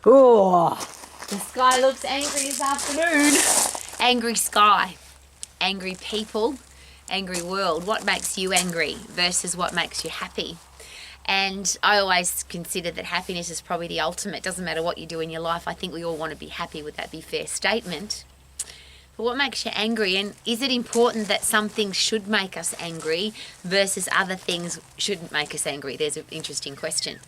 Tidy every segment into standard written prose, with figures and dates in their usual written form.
Oh, the sky looks angry this afternoon. Angry sky, angry people, angry world. What makes you angry versus what makes you happy? And I always consider that happiness is probably the ultimate. It doesn't matter what you do in your life. I think we all want to be happy. Would that be a fair statement? But what makes you angry? And is it important that some things should make us angry versus other things shouldn't make us angry? There's an interesting question.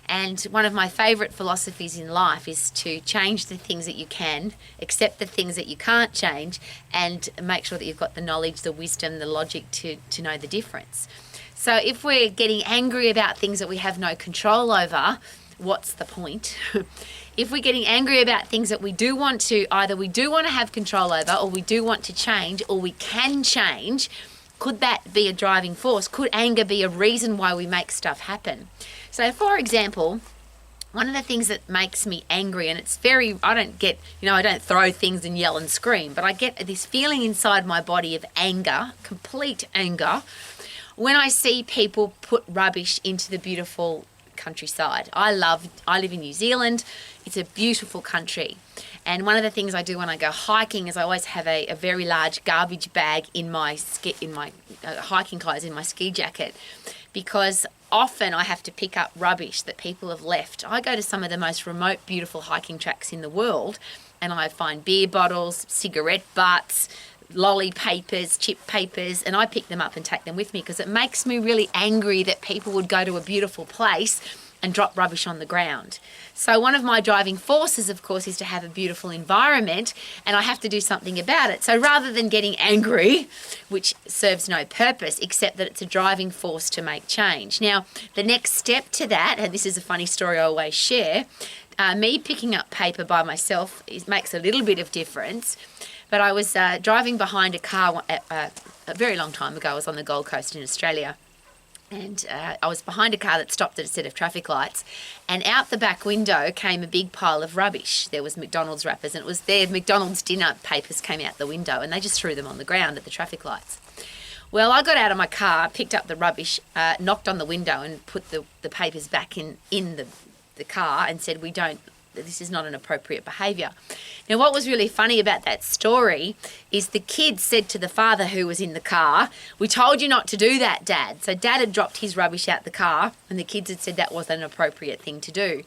And one of my favourite philosophies in life is to change the things that you can, accept the things that you can't change, and make sure that you've got the knowledge, the wisdom, the logic to know the difference. So if we're getting angry about things that we have no control over, what's the point? If we're getting angry about things that we do want to, either we do want to have control over, or we do want to change, or we can change, could that be a driving force? Could anger be a reason why we make stuff happen? So for example, one of the things that makes me angry, and it's very, I don't throw things and yell and scream, but I get this feeling inside my body of anger, complete anger, when I see people put rubbish into the beautiful countryside. I live in New Zealand. It's a beautiful country. And one of the things I do when I go hiking is I always have a very large garbage bag in my hiking clothes, in my ski jacket, because often I have to pick up rubbish that people have left. I go to some of the most remote, beautiful hiking tracks in the world, and I find beer bottles, cigarette butts, lolly papers, chip papers, and I pick them up and take them with me because it makes me really angry that people would go to a beautiful place and drop rubbish on the ground. So one of my driving forces, of course, is to have a beautiful environment, and I have to do something about it. So rather than getting angry, which serves no purpose, except that it's a driving force to make change. Now, the next step to that, and this is a funny story I always share, me picking up paper by myself makes a little bit of difference. But I was driving behind a car a very long time ago. I was on the Gold Coast in Australia. And I was behind a car that stopped at a set of traffic lights. And out the back window came a big pile of rubbish. There was McDonald's wrappers, and it was their McDonald's dinner papers came out the window, and they just threw them on the ground at the traffic lights. Well, I got out of my car, picked up the rubbish, knocked on the window and put the papers back in the car and said, this is not an appropriate behaviour. Now, what was really funny about that story is the kids said to the father who was in the car, "We told you not to do that, Dad." So Dad had dropped his rubbish out the car, and the kids had said that wasn't an appropriate thing to do.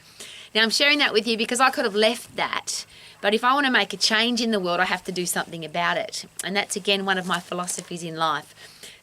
Now, I'm sharing that with you because I could have left that, but if I want to make a change in the world, I have to do something about it. And that's, again, one of my philosophies in life.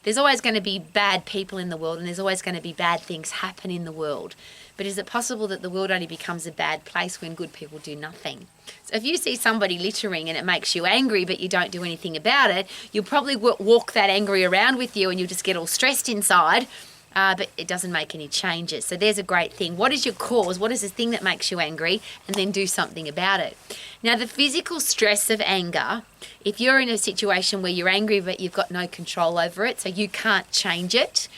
There's always going to be bad people in the world, and there's always going to be bad things happen in the world. But is it possible that the world only becomes a bad place when good people do nothing? So if you see somebody littering and it makes you angry but you don't do anything about it, you'll probably walk that angry around with you and you'll just get all stressed inside, but it doesn't make any changes. So there's a great thing. What is your cause? What is the thing that makes you angry? And then do something about it. Now, the physical stress of anger, if you're in a situation where you're angry but you've got no control over it, so you can't change it,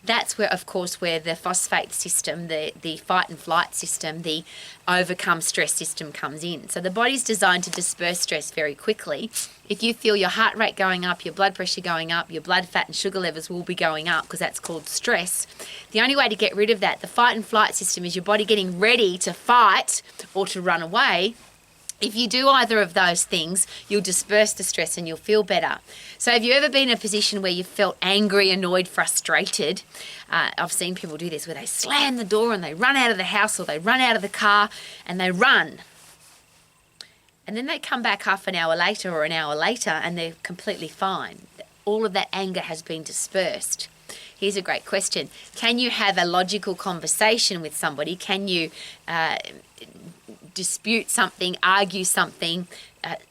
that's where, of course, where the phosphate system, the fight and flight system, the overcome stress system comes in. So the body's designed to disperse stress very quickly. If you feel your heart rate going up, your blood pressure going up, your blood fat and sugar levels will be going up because that's called stress. The only way to get rid of that, the fight and flight system, is your body getting ready to fight or to run away. If you do either of those things, you'll disperse the stress and you'll feel better. So have you ever been in a position where you felt angry, annoyed, frustrated? I've seen people do this where they slam the door and they run out of the house or they run out of the car and they run. And then they come back half an hour later or an hour later and they're completely fine. All of that anger has been dispersed. Here's a great question. Can you have a logical conversation with somebody? Can you dispute something, argue something,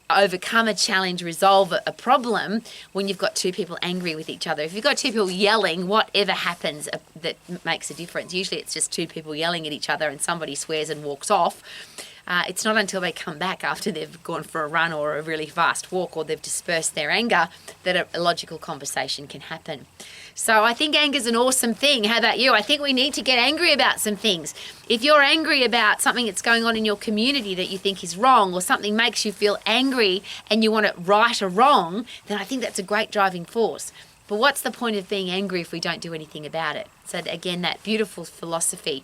overcome a challenge, resolve a problem when you've got two people angry with each other? If you've got two people yelling, whatever happens that makes a difference. Usually it's just two people yelling at each other and somebody swears and walks off. It's not until they come back after they've gone for a run or a really fast walk or they've dispersed their anger that a logical conversation can happen. So I think anger is an awesome thing. How about you? I think we need to get angry about some things. If you're angry about something that's going on in your community that you think is wrong, or something makes you feel angry and you want it right or wrong, then I think that's a great driving force. But what's the point of being angry if we don't do anything about it? So again, that beautiful philosophy.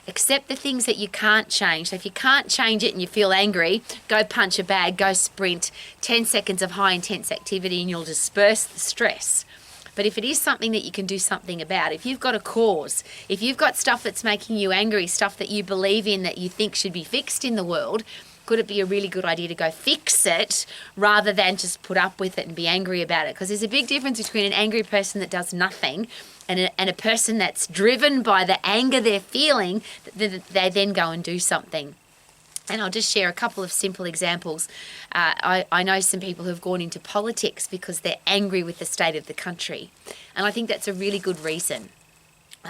Accept the things that you can't change. So if you can't change it and you feel angry, go punch a bag, go sprint, 10 seconds of high intense activity and you'll disperse the stress. But if it is something that you can do something about, if you've got a cause, if you've got stuff that's making you angry, stuff that you believe in that you think should be fixed in the world, could it be a really good idea to go fix it rather than just put up with it and be angry about it? Because there's a big difference between an angry person that does nothing and a person that's driven by the anger they're feeling, that they then go and do something. And I'll just share a couple of simple examples. I know some people who have gone into politics because they're angry with the state of the country. And I think that's a really good reason.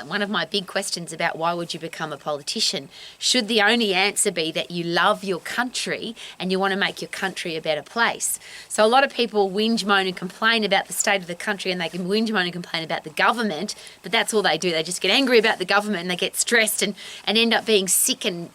One of my big questions about why would you become a politician, should the only answer be that you love your country and you want to make your country a better place? So a lot of people whinge, moan and complain about the state of the country, and they can whinge, moan and complain about the government, but that's all they do. They just get angry about the government and they get stressed and end up being sick and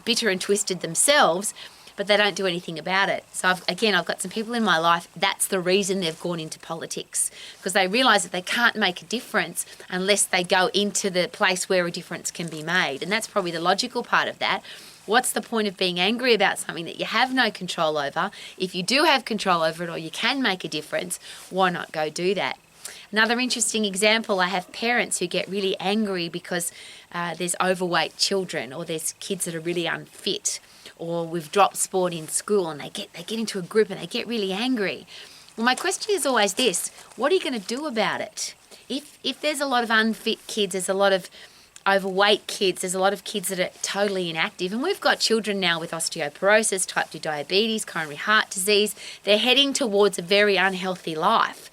bitter and twisted themselves, but they don't do anything about it. So I've got some people in my life, that's the reason they've gone into politics, because they realise that they can't make a difference unless they go into the place where a difference can be made. And that's probably the logical part of that. What's the point of being angry about something that you have no control over? If you do have control over it or you can make a difference, why not go do that? Another interesting example, I have parents who get really angry because there's overweight children, or there's kids that are really unfit, or we've dropped sport in school and they get into a group and they get really angry. Well, my question is always this: what are you going to do about it? If there's a lot of unfit kids, there's a lot of overweight kids, there's a lot of kids that are totally inactive, and we've got children now with osteoporosis, type 2 diabetes, coronary heart disease. They're heading towards a very unhealthy life.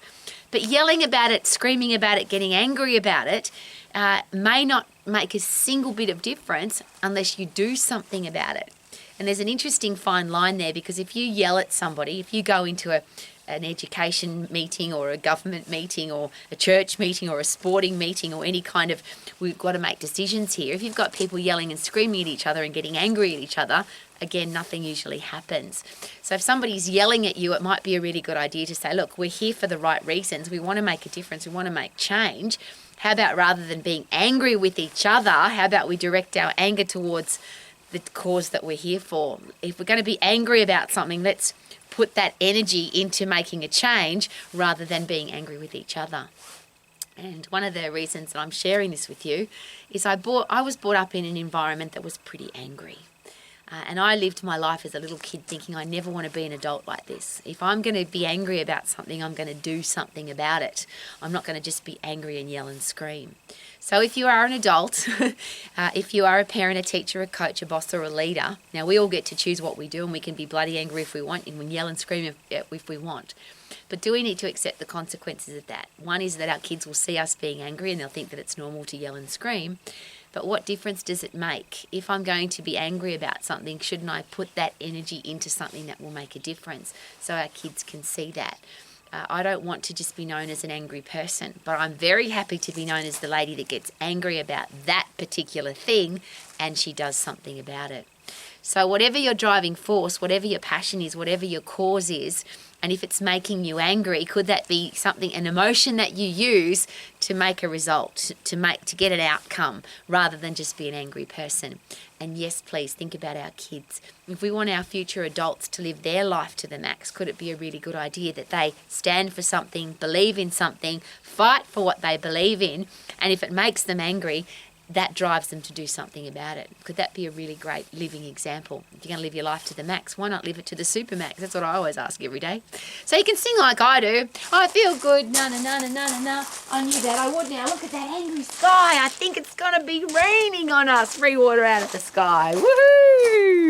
But yelling about it, screaming about it, getting angry about it may not make a single bit of difference unless you do something about it. And there's an interesting fine line there, because if you yell at somebody, if you go into an education meeting or a government meeting or a church meeting or a sporting meeting or any kind of, we've got to make decisions here. If you've got people yelling and screaming at each other and getting angry at each other, again, nothing usually happens. So if somebody's yelling at you, it might be a really good idea to say, look, we're here for the right reasons. We want to make a difference. We want to make change. How about, rather than being angry with each other, how about we direct our anger towards the cause that we're here for? If we're going to be angry about something, let's put that energy into making a change rather than being angry with each other. And one of the reasons that I'm sharing this with you is I was brought up in an environment that was pretty angry. And I lived my life as a little kid thinking I never want to be an adult like this. If I'm going to be angry about something, I'm going to do something about it. I'm not going to just be angry and yell and scream. So if you are an adult, if you are a parent, a teacher, a coach, a boss or a leader, now we all get to choose what we do, and we can be bloody angry if we want and we yell and scream if we want. But do we need to accept the consequences of that? One is that our kids will see us being angry and they'll think that it's normal to yell and scream. But what difference does it make? If I'm going to be angry about something, shouldn't I put that energy into something that will make a difference so our kids can see that? I don't want to just be known as an angry person, but I'm very happy to be known as the lady that gets angry about that particular thing and she does something about it. So whatever your driving force, whatever your passion is, whatever your cause is, and if it's making you angry, could that be something, an emotion that you use to make a result, to get an outcome, rather than just be an angry person? And yes, please think about our kids. If we want our future adults to live their life to the max, could it be a really good idea that they stand for something, believe in something, fight for what they believe in, and if it makes them angry, that drives them to do something about it? Could that be a really great living example? If you're going to live your life to the max, why not live it to the super max? That's what I always ask every day. So you can sing like I do. I feel good, na na na na na na na. I knew that I would now. Look at that angry sky. I think it's going to be raining on us. Free water out of the sky. Woohoo!